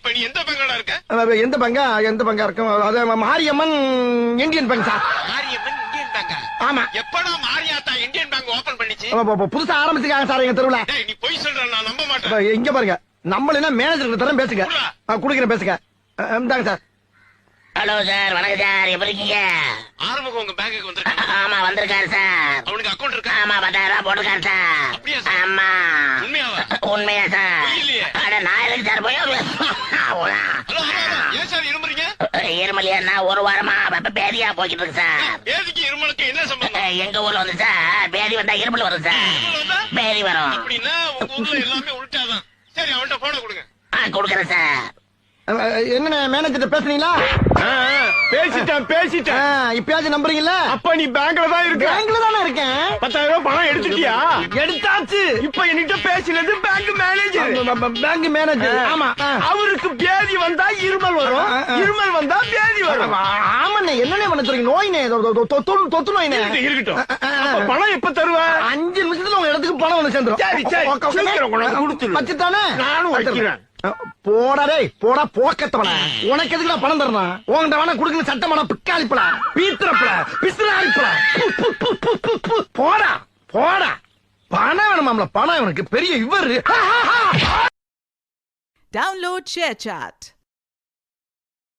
இப்ப நீ எந்த பங்கோட இருக்க? எந்த பங்கா இருக்கும்? அது Mariamman Indian bank sir. Mariamman Indian பேங்கா? ஆமா. எப்படா மாரியாத்தா இந்தியன் பேங்க் ஓபன் பண்ணிச்சு? புதுசா ஆரம்பிச்சிருக்காங்க சார் எங்க தெருவுல. டேய் நீ பொய் சொல்ற, நான் நம்ப மாட்டேன். இங்க பாருங்க, நம்மள மேனேஜர் தரம் பேசுங்க. குடுக்குறேன் பேசுங்க. இந்தாங்க சார். ஹலோ சார், வணக்கம் சார், எப்படி இருக்கீங்க? ஆறுமுகம் உங்க பேங்குக்கு வந்திருக்கான். ஆமா வந்திருக்காரு சார். அவனுக்கு அக்கவுண்ட் இருக்கா? ஆமா 10,000 போட்டிருக்காரு சார். அப்படியா சார்? ஆமா. உண்மையாவா? உண்மையா சார்? இல்லையே. அட நான் எதுக்கு சார் போய் ஹலோ, ஏன் சார் இருமுறீங்க? இருமலியா ஒரு வாரமா பேதியா போய்கிட்டு இருக்கு சார். பேதிக்கு இருமலுக்கு என்ன சம்பந்தம்? எங்க ஊர்ல வந்து சார் பேதி வந்தா இருமல் வரும் சார். இருமல் வந்தா? பேதி வரும். அப்படின்னா உங்க ஊர்ல எல்லாமே உள்டாதான். சரி அவன்கிட்ட போன கொடுங்க. கொடுக்குறேன் சார். என்ன மேனேஜர் பேசுறீங்களா? பேசிட்டேன். இப்பயாச்சும் நம்புறீங்களா? அப்ப நீ பேங்க்ல தான் இருக்க. பேங்க்ல தானே இருக்கேன். 10,000 பணம் எடுத்துட்டியா? எடுத்தாச்சு. இப்ப என்கிட்ட பேசினது பேங்க் மேனேஜர். Bank manager. ஆமா. அவருக்கு பேதி வந்தா இருமல் வரும், இருமல் வந்தா பேதி வரும். ஆமாண்ணே, என்னண்ணே பண்ண சொல்றீங்க? நோய்னே, தொத்து நோய்னே. இருக்கட்டும். அப்ப பணம் எப்ப தருவ? 5 நிமிஷத்துல உங்க இடத்துக்கு பணம் வந்து சேர்ந்துரும். சரி சீக்கிரம் கொண்டு வந்து கொடுத்துரு. வச்சுட்டானே. நானும் வைக்கிறேன். போடா டேய், போடா போக்கத்தவன. உனக்கு எதுக்கு நான் பணம் தரணும்? உன்கிட்ட வேணா குடுக்கல சட்டமான பிக்காளிப்படா, பீத்திரப்படா, பிசுறாரிப்படா. போடா போடா. பணம் வேணுமாம்ல, பணம். இவனுக்கு பெரிய இவரு. Download ShareChat.